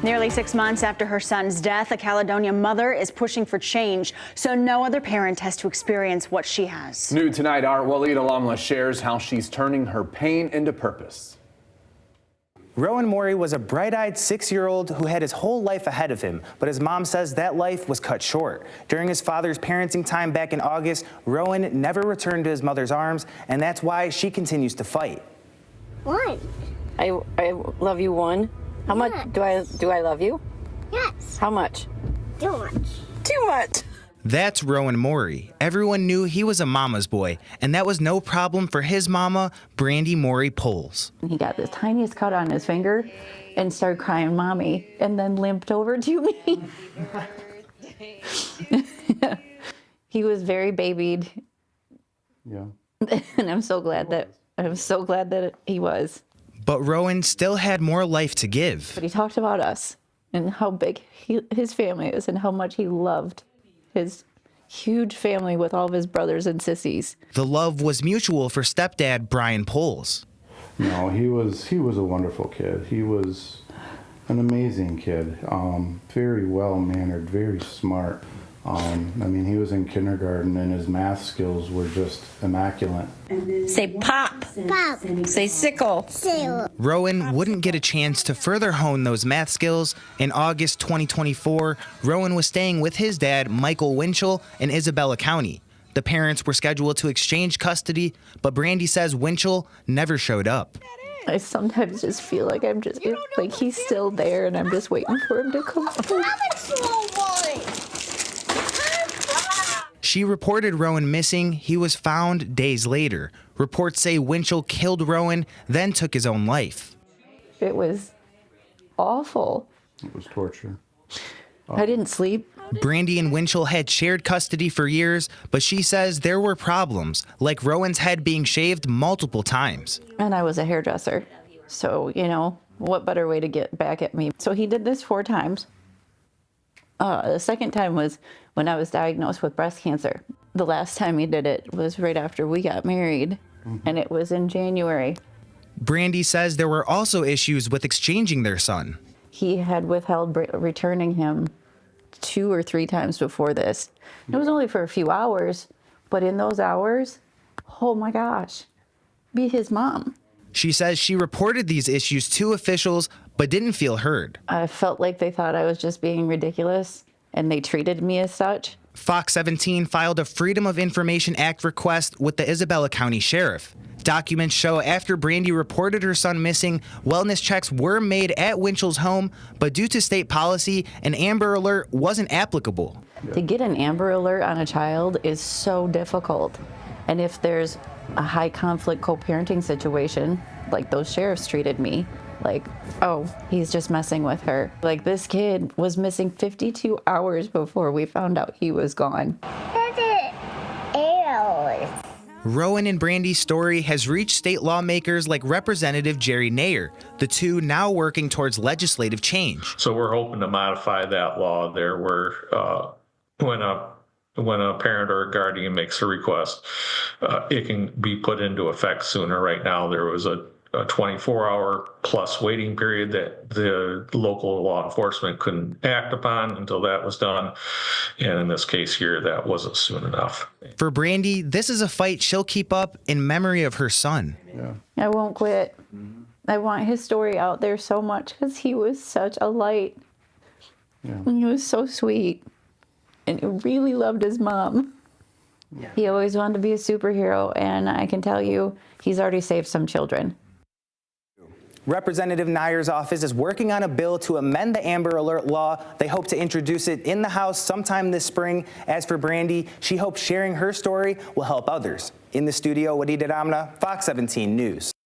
Nearly 6 months after her son's death, a Caledonia mother is pushing for change so no other parent has to experience what she has. New tonight, our Walid Alamla shares how she's turning her pain into purpose. Rowan Morey was a bright-eyed 6-year-old who had his whole life ahead of him, but his mom says that life was cut short. During his father's parenting time back in August, Rowan never returned to his mother's arms, and that's why she continues to fight. One. I love you, one. How much do I love you? Yes. How much? Too much. Too much. That's Rowan Morey. Everyone knew he was a mama's boy, and that was no problem for his mama, Brandy Morey Poles. He got this tiniest cut on his finger and started crying, "Mommy," and then limped over to me. He was very babied. Yeah. And I'm so glad that he was. But Rowan still had more life to give. But he talked about us and how big his family is and how much he loved his huge family with all of his brothers and sissies. The love was mutual for stepdad Brian Poles. No, he was a wonderful kid. He was an amazing kid, very well-mannered, very smart. I mean, he was in kindergarten and his math skills were just immaculate. Say pop. Pop. Say sickle. Two. Rowan wouldn't get a chance to further hone those math skills. In August 2024, Rowan was staying with his dad, Michael Winchell, in Isabella County. The parents were scheduled to exchange custody, but Brandy says Winchell never showed up. I sometimes just feel like like he's still there and I'm just waiting for him to come home. She reported Rowan missing. He was found days later. Reports say Winchell killed Rowan, then took his own life. It was awful. It was torture. I didn't sleep. Brandy and Winchell had shared custody for years, but she says there were problems, like Rowan's head being shaved multiple times. And I was a hairdresser. So, what better way to get back at me? So he did this 4 times. The second time was when I was diagnosed with breast cancer. The last time he did it was right after we got married, and it was in January. Brandy says there were also issues with exchanging their son. He had withheld returning him 2 or 3 times before this. It was only for a few hours, but in those hours, oh my gosh, be his mom. She says she reported these issues to officials, but didn't feel heard. I felt like they thought I was just being ridiculous, and they treated me as such. Fox 17 filed a Freedom of Information Act request with the Isabella County Sheriff. Documents show after Brandy reported her son missing, wellness checks were made at Winchell's home, but due to state policy, an Amber Alert wasn't applicable. To get an Amber Alert on a child is so difficult. And if there's a high conflict co-parenting situation, like those sheriffs treated me, like, oh, he's just messing with her. Like, this kid was missing 52 hours before we found out he was gone. Rowan and Brandy's story has reached state lawmakers like Representative Jerry Nair, the two now working towards legislative change. So we're hoping to modify that law there where when a parent or a guardian makes a request, it can be put into effect sooner. Right now, there was a 24-hour plus waiting period that the local law enforcement couldn't act upon until that was done. And in this case here, that wasn't soon enough. For Brandy, this is a fight she'll keep up in memory of her son. Yeah. I won't quit. I want his story out there so much because he was such a light. Yeah. And he was so sweet. And he really loved his mom. Yeah. He always wanted to be a superhero, and I can tell you, he's already saved some children. Representative Nair's office is working on a bill to amend the Amber Alert law. They hope to introduce it in the House sometime this spring. As for Brandy, she hopes sharing her story will help others. In the studio, Walid Alamla, Fox 17 News.